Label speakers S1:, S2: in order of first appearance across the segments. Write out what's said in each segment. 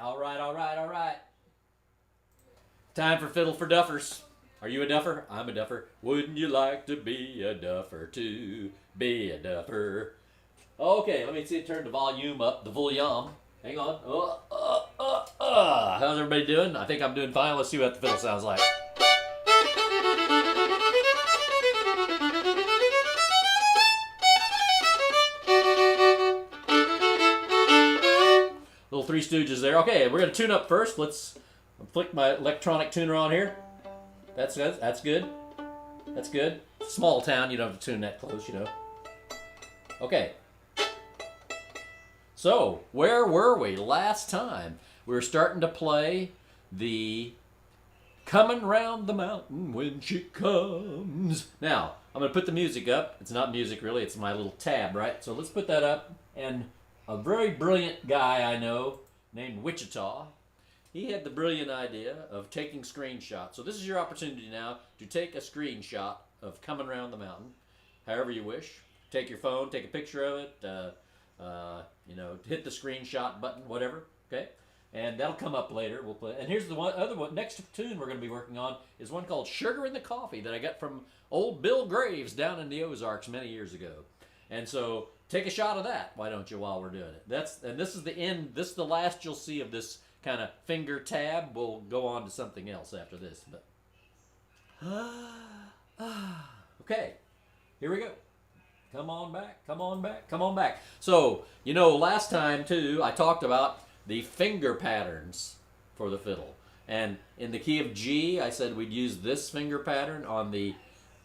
S1: all right, all right, all right. Time for Fiddle for Duffers. Are you a duffer? I'm a duffer. Wouldn't you like to be a duffer too? Be a duffer. Okay, let me see. Turn the volume up. The volume. Hang on. How's everybody doing? I think I'm doing fine. Let's see what the fiddle sounds like. Little Three Stooges there. Okay, we're gonna tune up first. Let's flick my electronic tuner on here. That's good. That's good. That's good. Small town, you don't have to tune that close, you know. Okay. So, where were we last time? We were starting to play the Comin Round the Mountain when she comes. Now, I'm going to put the music up. It's not music really, it's my little tab, right? So let's put that up. And a very brilliant guy I know named Wichita, he had the brilliant idea of taking screenshots. So this is your opportunity now to take a screenshot of Comin Round the Mountain, however you wish. Take your phone, take a picture of it, hit the screenshot button, whatever, okay? And that'll come up later. We'll play. And here's the other one. Next tune we're going to be working on is one called "Sugar in the Coffee" that I got from old Bill Graves down in the Ozarks many years ago. And so take a shot of that, why don't you, while we're doing it? And this is the end. This is the last you'll see of this kind of finger tab. We'll go on to something else after this. But okay, here we go. Come on back, come on back, come on back. So, last time too, I talked about the finger patterns for the fiddle. And in the key of G, I said we'd use this finger pattern on the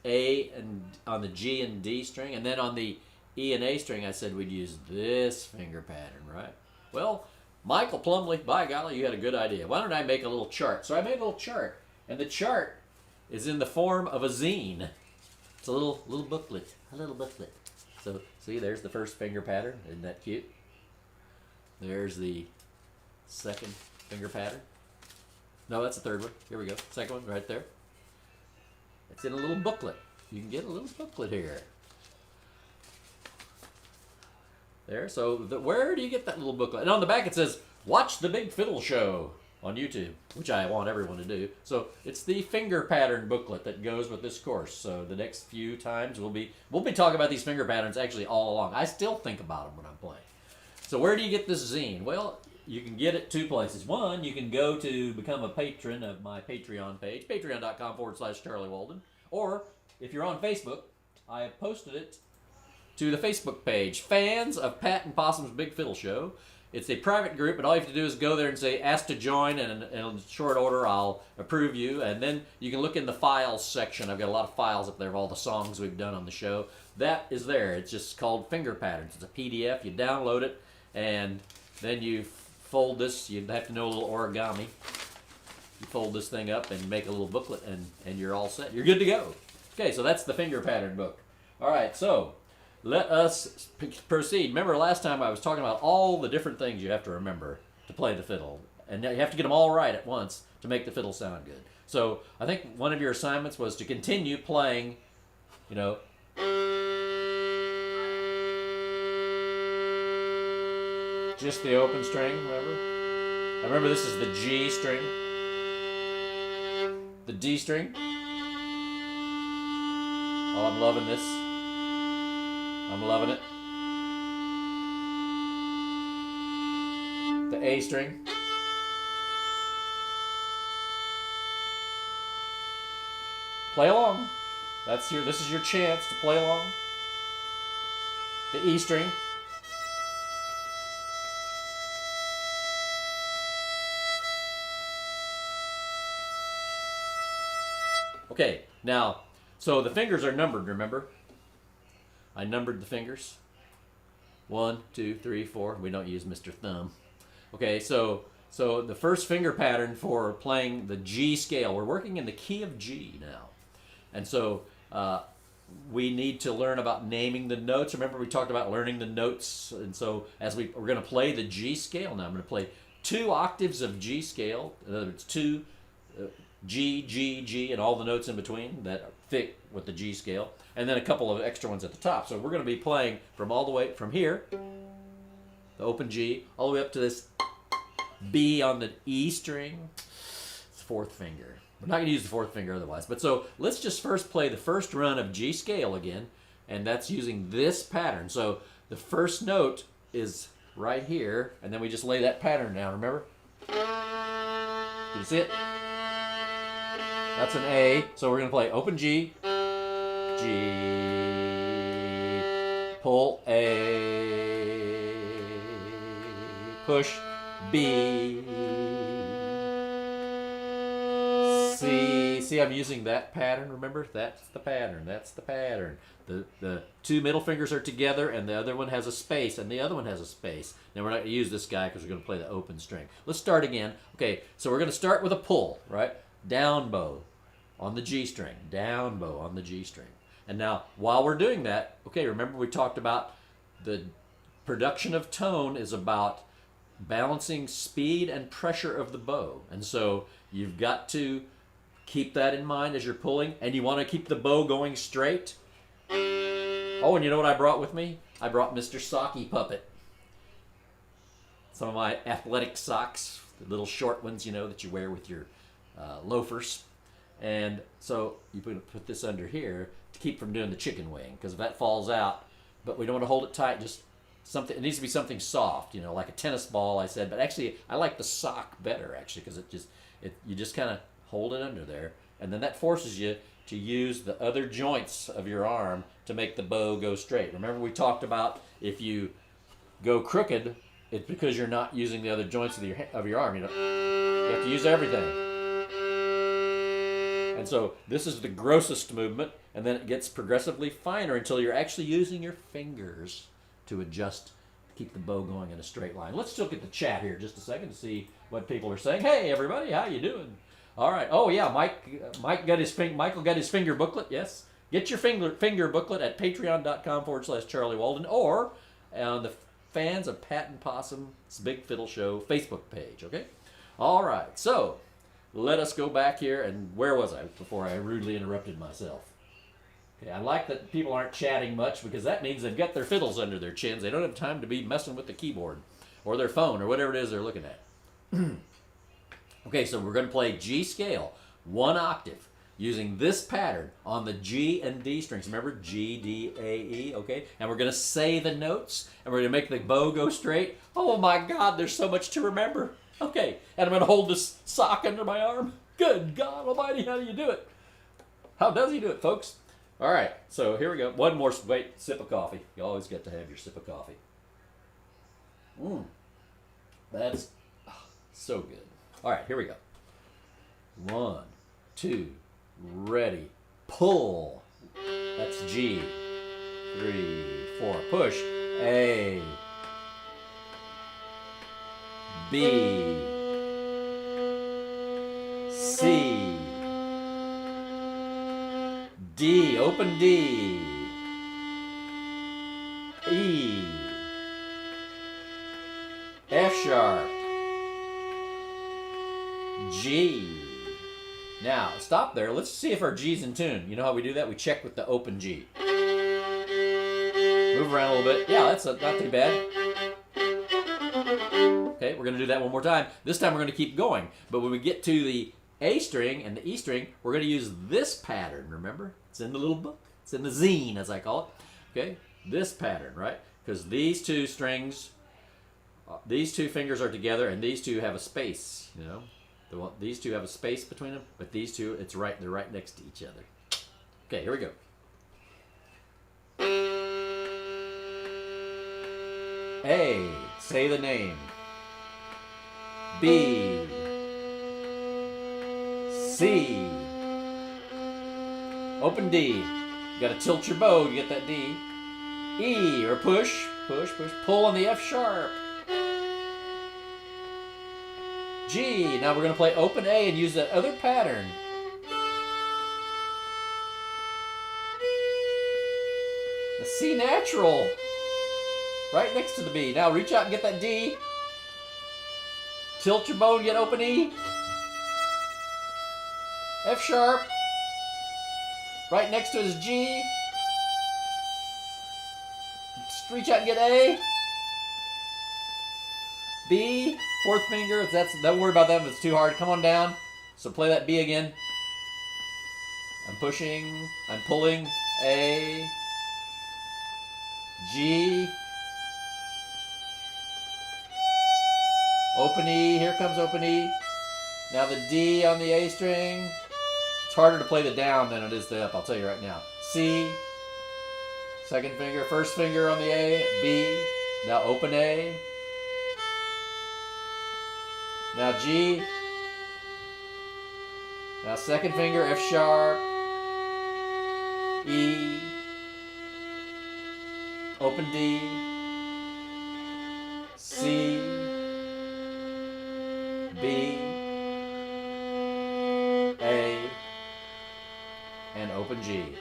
S1: A and on the G and D string. And then on the E and A string, I said we'd use this finger pattern, right? Well, Michael Plumley, by golly, you had a good idea. Why don't I make a little chart? So I made a little chart. And the chart is in the form of a zine. It's a little booklet, a little booklet. So, see, there's the first finger pattern. Isn't that cute? There's the second finger pattern. No, that's the third one. Here we go. Second one right there. It's in a little booklet. You can get a little booklet here. There. So, where do you get that little booklet? And on the back it says, "Watch the Big Fiddle Show" on YouTube, which I want everyone to do. So it's the finger pattern booklet that goes with this course. So the next few times we'll be talking about these finger patterns actually all along. I still think about them when I'm playing. So where do you get this zine? Well, you can get it two places. One, you can go to become a patron of my Patreon page, patreon.com/Charlie Walden. Or if you're on Facebook, I have posted it to the Facebook page, Fans of Pat and Possum's Big Fiddle Show. It's a private group, and all you have to do is go there and say, "Ask to join," and in short order, I'll approve you. And then you can look in the files section. I've got a lot of files up there of all the songs we've done on the show. That is there. It's just called Finger Patterns. It's a PDF. You download it, and then you fold this. You have to know a little origami. You fold this thing up and make a little booklet, and you're all set. You're good to go. Okay, so that's the finger pattern book. All right, so let us proceed. Remember last time I was talking about all the different things you have to remember to play the fiddle. And you have to get them all right at once to make the fiddle sound good. So I think one of your assignments was to continue playing, just the open string, remember? I remember this is the G string. The D string. Oh, I'm loving this. I'm loving it. The A string. Play along. This is your chance to play along. The E string. Okay, now, so the fingers are numbered, remember? I numbered the fingers. 1, 2, 3, 4. We don't use Mr. Thumb. Okay, so the first finger pattern for playing the G scale, we're working in the key of G now. And so we need to learn about naming the notes. Remember we talked about learning the notes. And so as we're going to play the G scale now, I'm going to play 2 octaves of G scale. In other words, 2 G, G, G, and all the notes in between that fit with the G scale, and then a couple of extra ones at the top. So we're going to be playing from all the way from here, the open G, all the way up to this B on the E string. It's fourth finger. We're not going to use the fourth finger otherwise. But so let's just first play the first run of G scale again, and that's using this pattern. So the first note is right here, and then we just lay that pattern down, remember? Do you see it? That's an A, so we're going to play open G, G, pull A, push B, C. See, I'm using that pattern, remember? That's the pattern, that's the pattern. The two middle fingers are together, and the other one has a space, and the other one has a space. Now we're not going to use this guy because we're going to play the open string. Let's start again. Okay, so we're going to start with a pull, right? Down bow on the G string, down bow on the G string. And now, while we're doing that, okay, remember we talked about the production of tone is about balancing speed and pressure of the bow. And so you've got to keep that in mind as you're pulling, and you want to keep the bow going straight. Oh, and you know what I brought with me? I brought Mr. Socky Puppet. Some of my athletic socks, the little short ones, you know, that you wear with your loafers. And so you put this under here to keep from doing the chicken wing, because if that falls out, but we don't want to hold it tight, just something, it needs to be something soft, you know, like a tennis ball, I said. But actually, I like the sock better, actually, because you just kind of hold it under there, and then that forces you to use the other joints of your arm to make the bow go straight. Remember we talked about if you go crooked, it's because you're not using the other joints of your arm. You have to use everything. And so this is the grossest movement, and then it gets progressively finer until you're actually using your fingers to adjust, to keep the bow going in a straight line. Let's look at the chat here just a second to see what people are saying. Hey everybody, how you doing? All right. Oh yeah, Michael got his finger booklet. Yes. Get your finger booklet at patreon.com/Charlie Walden or on the Fans of Pat and Possum's Big Fiddle Show Facebook page. Okay. All right. So let us go back here, and where was I before I rudely interrupted myself? Okay. I like that people aren't chatting much, because that means they've got their fiddles under their chins. They don't have time to be messing with the keyboard or their phone or whatever it is they're looking at. Okay, so we're going to play G scale, 1 octave, using this pattern on the G and D strings. Remember, G, D, A, E, okay? And we're going to say the notes, and we're going to make the bow go straight. Oh my God, there's so much to remember. Okay, and I'm going to hold this sock under my arm. Good God Almighty, how do you do it? How does he do it, folks? All right, so here we go. One more sip of coffee. You always get to have your sip of coffee. That's so good. All right, here we go. 1, 2, ready, pull. That's G. 3, 4, push. A, B, C, D, open D, E, F sharp, G. Now, stop there. Let's see if our G's in tune. You know how we do that? We check with the open G. Move around a little bit. Yeah, that's not too bad. Okay, we're going to do that one more time. This time we're going to keep going. But when we get to the A string and the E string, we're going to use this pattern, remember? It's in the little book. It's in the zine, as I call it. Okay, this pattern, right? Because these two strings, these two fingers are together, and these two have a space, you know? These two have a space between them, but these two, they're right next to each other. Okay, here we go. A, say the name. B, C, open D. You gotta tilt your bow to get that D. E, or push, push, push, pull on the F sharp. G, now we're going to play open A and use that other pattern. The C natural, right next to the B. Now reach out and get that D. Tilt your bow and get open E. F sharp, right next to his G. Just reach out and get A. B. Fourth finger, don't worry about that if it's too hard. Come on down. So play that B again. I'm pushing, I'm pulling, A, G, open E, here comes open E. Now the D on the A string. It's harder to play the down than it is the up, I'll tell you right now. C, second finger, first finger on the A, B, now open A. Now G, now second finger, F sharp, E, open D, C, B, A, and open G.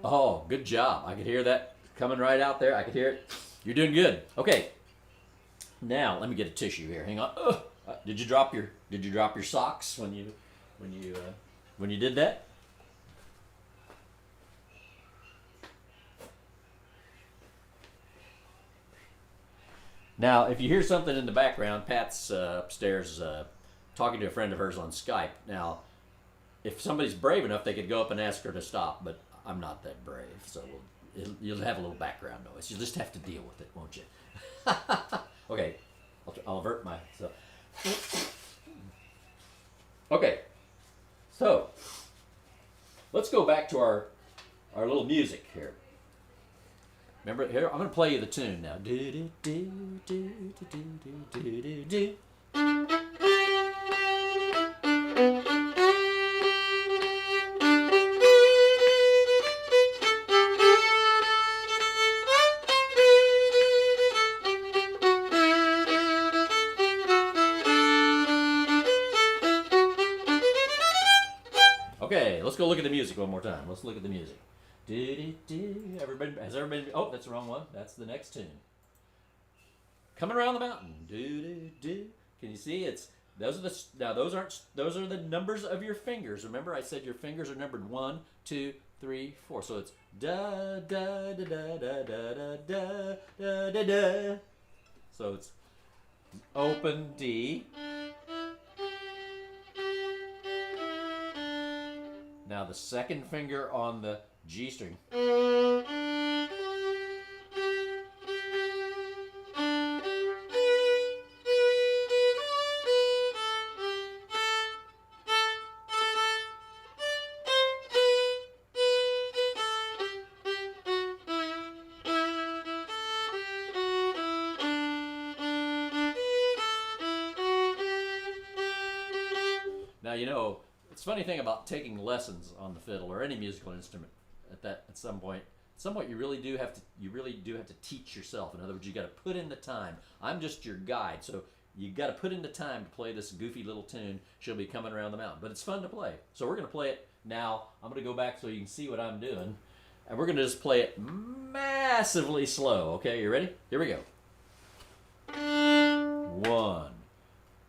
S1: Oh, good job. I could hear that coming right out there. I could hear it. You're doing good. Okay. Now, let me get a tissue here. Hang on. Did you drop your socks when you did that? Now, if you hear something in the background, Pat's upstairs talking to a friend of hers on Skype. Now, if somebody's brave enough, they could go up and ask her to stop, but I'm not that brave, so you'll have a little background noise. You'll just have to deal with it, won't you? Okay, I'll avert myself. Okay, so let's go back to our little music here. Remember, here, I'm going to play you the tune now. Do, do, do, do, do, do, do, do, do. Okay, let's go look at the music one more time. Let's look at the music. Everybody, has everybody? Oh, that's the wrong one. That's the next tune. Coming Round the Mountain. Can you see? Those are the numbers of your fingers. Remember, I said your fingers are numbered 1, 2, 3, 4. So it's da da da da da da da da da da. So it's open D. Now the second finger on the G string. Now, you know, it's a funny thing about taking lessons on the fiddle or any musical instrument. At some point you really do have to teach yourself. In other words, you got to put in the time. I'm just your guide, so you got to put in the time to play this goofy little tune. She'll be coming around the mountain, but it's fun to play. So we're gonna play it now. I'm gonna go back so you can see what I'm doing, and we're gonna just play it massively slow. Okay, you ready? Here we go. 1,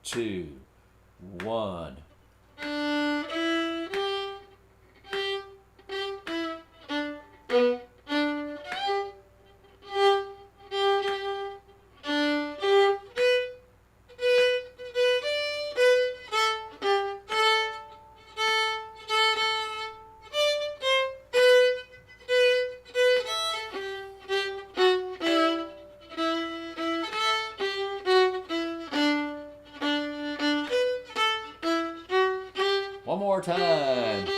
S1: 2, 1. One more time.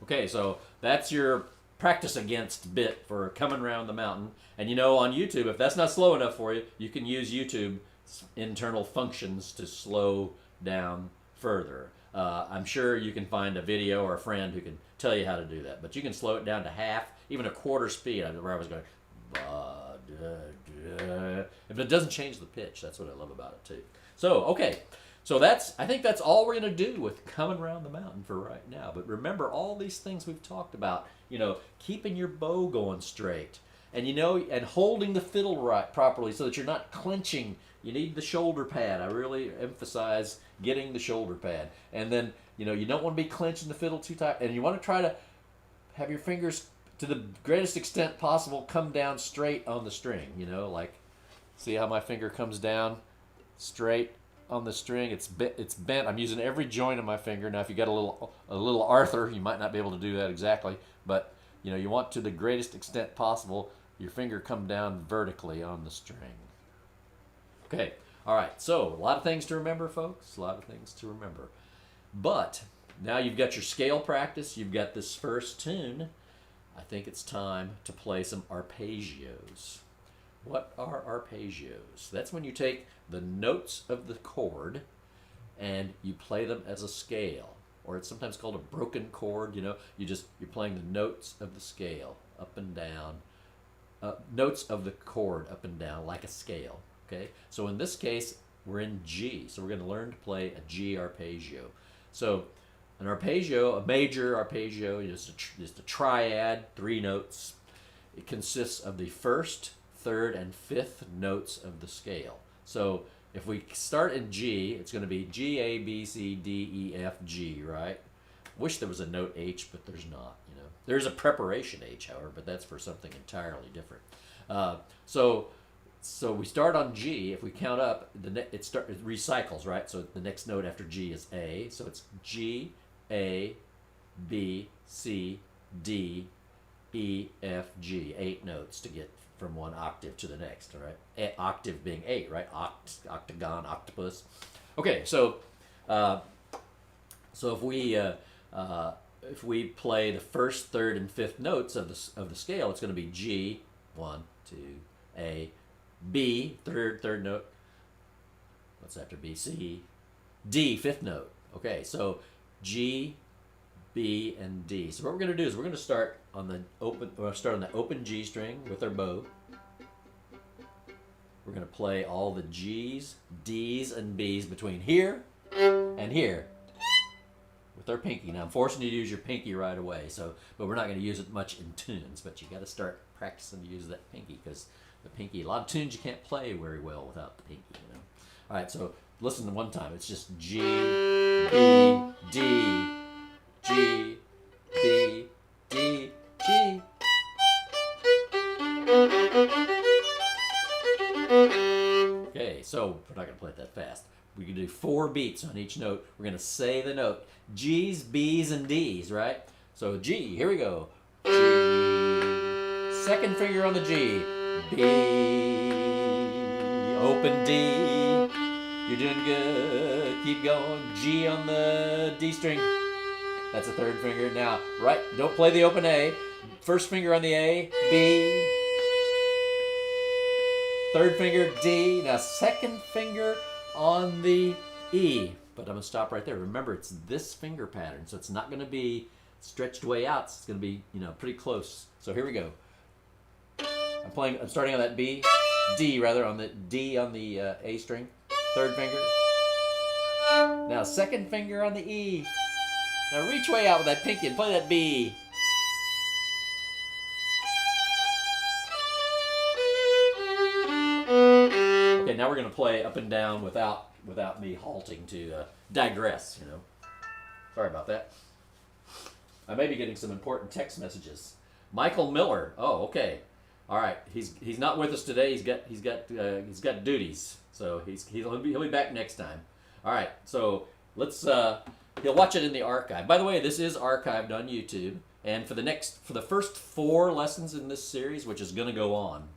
S1: Okay, so that's your practice against bit for Coming Round the Mountain. And you know, on YouTube, if that's not slow enough for you, you can use YouTube's internal functions to slow down further. I'm sure you can find a video or a friend who can tell you how to do that. But you can slow it down to half, even a quarter speed, where I was going. But it doesn't change the pitch. That's what I love about it too. So, okay. So I think that's all we're going to do with Comin Round the Mountain for right now. But remember all these things we've talked about, keeping your bow going straight. And, and holding the fiddle right properly so that you're not clenching. You need the shoulder pad. I really emphasize getting the shoulder pad. And then, you don't want to be clenching the fiddle too tight. And you want to try to have your fingers, to the greatest extent possible, come down straight on the string. Like, see how my finger comes down straight on the string? It's bent. I'm using every joint of my finger. Now, if you got a little Arthur, you might not be able to do that exactly, but you want, to the greatest extent possible, your finger come down vertically on the string. Okay, all right. So a lot of things to remember, folks. A lot of things to remember. But now you've got your scale practice. You've got this first tune. I think it's time to play some arpeggios. What are arpeggios? That's when you take the notes of the chord and you play them as a scale, or it's sometimes called a broken chord. You're playing the notes of the scale up and down, notes of the chord up and down like a scale. Okay, so in this case we're in G, so we're going to learn to play a G arpeggio. So an arpeggio, a major arpeggio, is a triad, 3 notes. It consists of the first, third, and fifth notes of the scale. So if we start in G, it's going to be G, A, B, C, D, E, F, G, right? Wish there was a note H, but there's not. There's a preparation H, however, but that's for something entirely different. So we start on G. If we count up, it recycles, right? So the next note after G is A. So it's G, A, B, C, D, E, F, G. 8 notes to get from one octave to the next, all right? Octave being 8, right? Octagon, octopus. Okay, so if we play the first, third, and fifth notes of the scale, it's going to be G, 1, 2, A, B, third note. What's after B? C, D, fifth note. Okay, so G, B, and D. So what we're going to do is we're going to start on the open G string with our bow. We're going to play all the G's, D's, and B's between here and here with our pinky. Now I'm forcing you to use your pinky right away, but we're not going to use it much in tunes. But you got to start practicing to use that pinky, because the pinky, a lot of tunes you can't play very well without the pinky. All right, so listen to one time. It's just G, B, D, G, B, D, G. Okay, so we're not going to play it that fast. We can do 4 beats on each note. We're going to say the note. G's, B's, and D's, right? So G, here we go. G. Second finger on the G. B. Open D. You're doing good. Keep going. G on the D string. That's the third finger. Now, right, don't play the open A. First finger on the A. B. Third finger, D. Now, second finger on the E. But I'm going to stop right there. Remember, it's this finger pattern, so it's not going to be stretched way out. It's going to be, pretty close. So here we go. I'm starting on that B, D rather, on the D on the A string. Third finger. Now, second finger on the E. Now, reach way out with that pinky and play that B. Okay, now we're going to play up and down without me halting to digress, Sorry about that. I may be getting some important text messages. Michael Miller. Oh, okay. All right. He's not with us today. He's got duties. So he'll be back next time. All right. So let's he'll watch it in the archive. By the way, this is archived on YouTube, and for the first 4 lessons in this series, which is going to go on.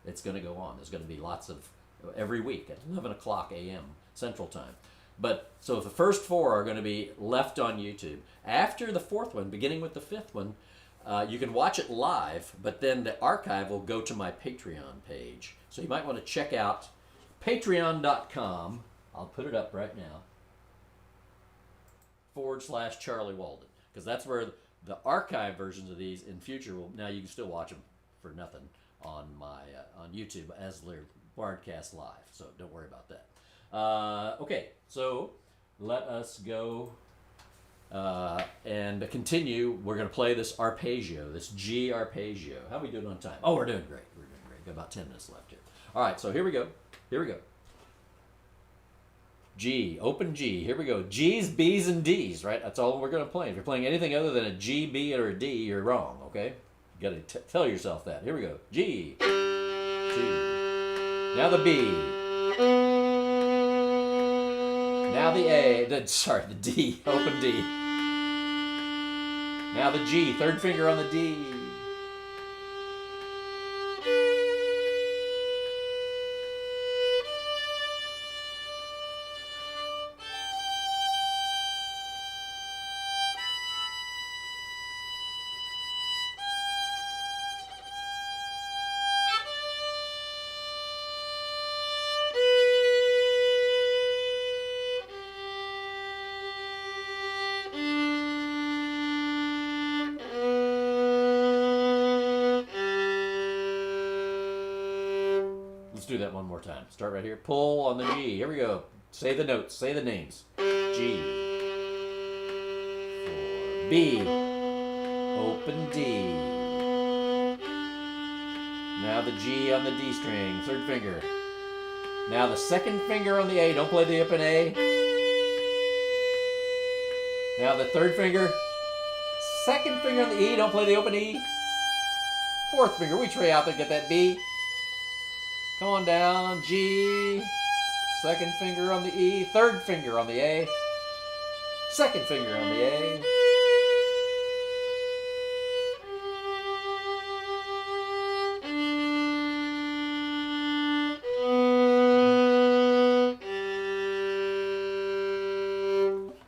S1: It's going to go on. There's going to be lots of every week at 11 o'clock a.m. Central Time. But so the first 4 are going to be left on YouTube. After the 4th one, beginning with the 5th one, you can watch it live, but then the archive will go to my Patreon page. So you might want to check out patreon.com. I'll put it up right now. /Charlie Walden. Because that's where the archive versions of these in future will, now you can still watch them for nothing. on YouTube as they're broadcast live. So don't worry about that. Okay, so let us go and continue. We're going to play this arpeggio, this G arpeggio. How are we doing on time? Oh, we're doing great. We're doing great. Got about 10 minutes left here. All right, so here we go. Here we go. G, open G. Here we go. G's, B's, and D's, right? That's all we're going to play. If you're playing anything other than a G, B, or a D, you're wrong, okay? You got to tell yourself that. Here we go. G, G. Now the B. Now the A. The D. Open D. Now the G. Third finger on the D. Let's do that one more time. Start right here. Pull on the G. Here we go. Say the notes. Say the names. G. 4. B. Open D. Now the G on the D string. Third finger. Now the second finger on the A. Don't play the open A. Now the third finger. Second finger on the E. Don't play the open E. Fourth finger. Reach way out there. Get that B. Come on down, G, second finger on the E, third finger on the A, second finger on the A.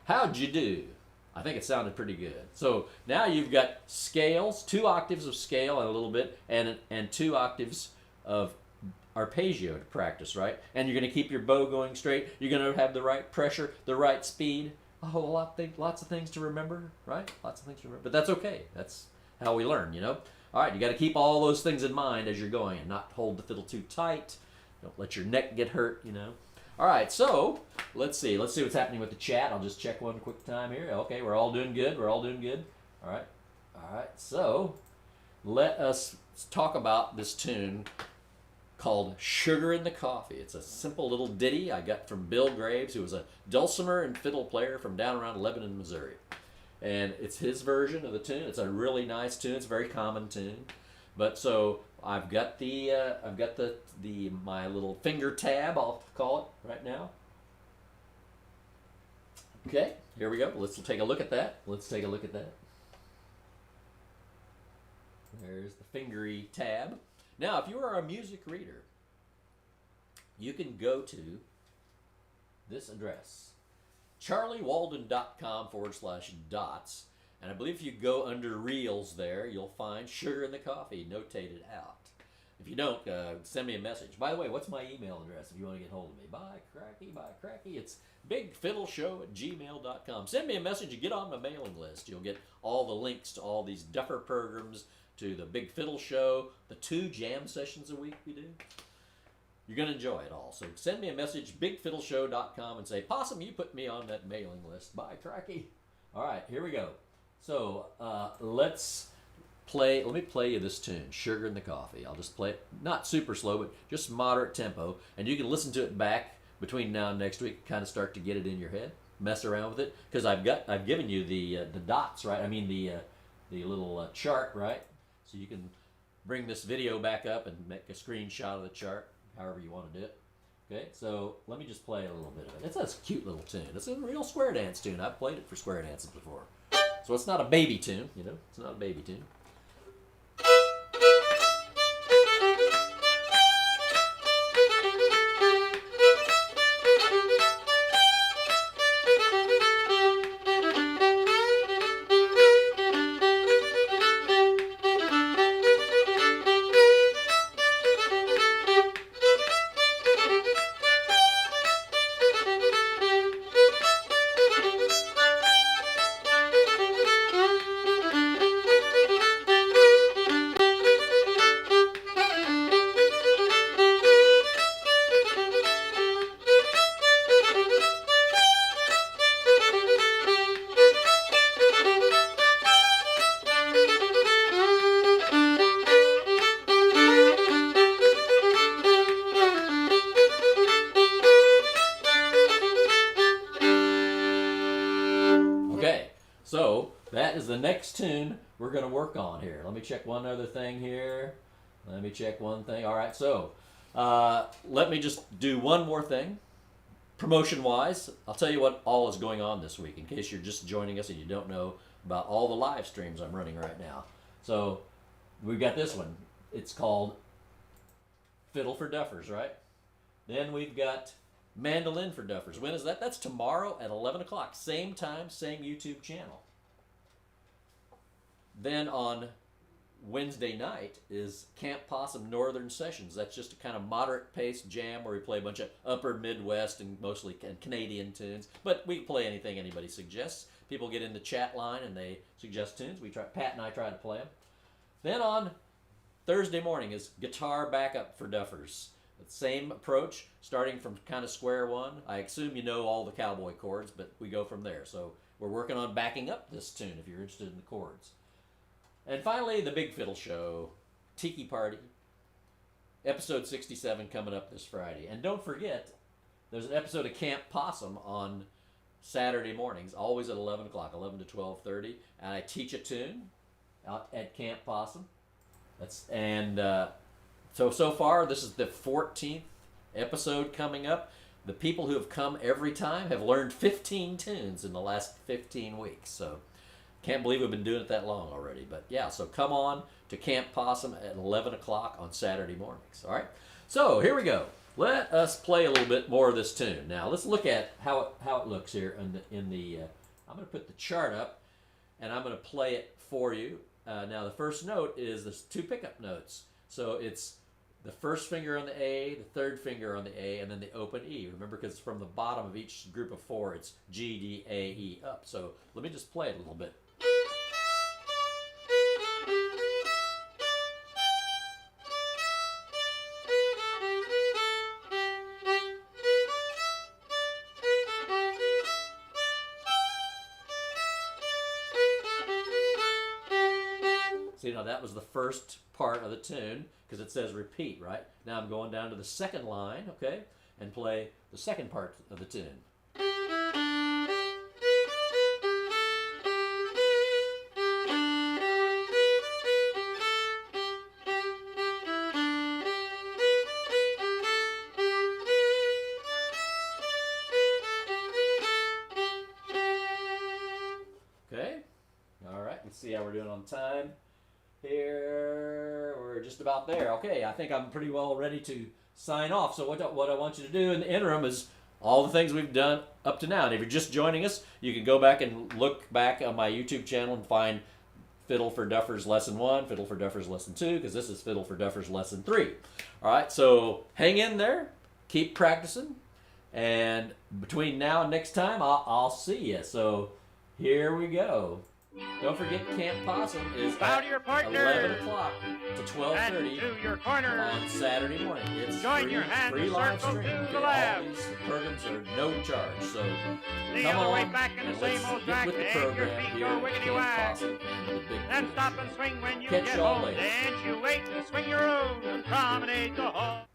S1: How'd you do? I think it sounded pretty good. So now you've got scales, 2 octaves of scale and a little bit, and 2 octaves of arpeggio to practice, right? And you're going to keep your bow going straight. You're going to have the right pressure, the right speed. A whole lot, lots of things to remember, right? Lots of things to remember. But that's okay. That's how we learn, you know? All right, you got to keep all those things in mind as you're going and not hold the fiddle too tight. Don't let your neck get hurt, you know? All right, so let's see. Let's see what's happening with the chat. I'll just check one quick time here. Okay, we're all doing good. We're all doing good. All right. All right, so let us talk about this tune called Sugar in the Coffee. It's a simple little ditty I got from Bill Graves, who was a dulcimer and fiddle player from down around Lebanon, Missouri. And it's his version of the tune. It's a really nice tune. It's a very common tune. But so I've got my little finger tab, I'll call it right now. Okay, here we go. Let's take a look at that. Let's take a look at that. There's the fingery tab. Now, if you are a music reader, you can go to this address, charliewalden.com/dots. And I believe if you go under reels there, you'll find Sugar in the Coffee notated out. If you don't, send me a message. By the way, what's my email address if you want to get hold of me? By cracky. It's bigfiddleshow@gmail.com. Send me a message and get on my mailing list. You'll get all the links to all these Duffer programs, to the Big Fiddle Show, the 2 jam sessions a week we do. You're going to enjoy it all. So send me a message, bigfiddleshow.com, and say, Possum, you put me on that mailing list. Bye, cracky. All right, here we go. So let me play you this tune, Sugar in the Coffee. I'll just play it, not super slow, but just moderate tempo. And you can listen to it back between now and next week, kind of start to get it in your head, mess around with it, because I've given you the dots, right? I mean the little chart, right? So you can bring this video back up and make a screenshot of the chart, however you want to do it. Okay, so let me just play a little bit of it. It's a cute little tune. It's a real square dance tune. I've played it for square dances before. So it's not a baby tune, you know? It's not a baby tune. the next tune we're going to work on here. Let me check one other thing here. Let me check one thing. All right, so let me just do one more thing. Promotion-wise, I'll tell you what all is going on this week in case you're just joining us and you don't know about all the live streams I'm running right now. So we've got this one. It's called Fiddle for Duffers, right? Then we've got Mandolin for Duffers. When is that? That's tomorrow at 11 o'clock. Same time, same YouTube channel. Then on Wednesday night is Camp Possum Northern Sessions. That's just a kind of moderate pace jam where we play a bunch of upper Midwest and mostly Canadian tunes. But we play anything anybody suggests. People get in the chat line and they suggest tunes. Pat and I try to play them. Then on Thursday morning is Guitar Backup for Duffers. Same approach, starting from kind of square one. I assume you know all the cowboy chords, but we go from there. So we're working on backing up this tune if you're interested in the chords. And finally, the Big Fiddle Show, Tiki Party, episode 67 coming up this Friday. And don't forget, there's an episode of Camp Possum on Saturday mornings, always at 11 o'clock, 11 to 12:30. And I teach a tune out at Camp Possum. So far, this is the 14th episode coming up. The people who have come every time have learned 15 tunes in the last 15 weeks. So can't believe we've been doing it that long already. But yeah, so come on to Camp Possum at 11 o'clock on Saturday mornings. All right. So here we go. Let us play a little bit more of this tune. Now let's look at how it looks here I'm going to put the chart up and I'm going to play it for you. Now the first note is the two pickup notes. So it's the first finger on the A, the third finger on the A, and then the open E. Remember, because from the bottom of each group of four, it's G, D, A, E, up. So let me just play it a little bit. See, now that was the first part of the tune because it says repeat, right? Now I'm going down to the second line, okay, and play the second part of the tune. Okay, all right, let's see how we're doing on time. Here, we're just about there. Okay, I think I'm pretty well ready to sign off. So what I want you to do in the interim is all the things we've done up to now. And if you're just joining us, you can go back and look back on my YouTube channel and find Fiddle for Duffers Lesson 1, Fiddle for Duffers Lesson 2, because this is Fiddle for Duffers Lesson 3. All right, so hang in there. Keep practicing. And between now and next time, I'll see you. So here we go. Don't forget Camp Possum is at 11 o'clock to 12:30 on Saturday morning. It's free live stream. Okay, all these programs are no charge. So come on and let's get with the program here at Camp Possum and the Big Fiddle.
S2: Stop and swing when you
S1: Catch
S2: get
S1: y'all
S2: home.
S1: later.
S2: Dance you wait to swing your own and promenade the hall.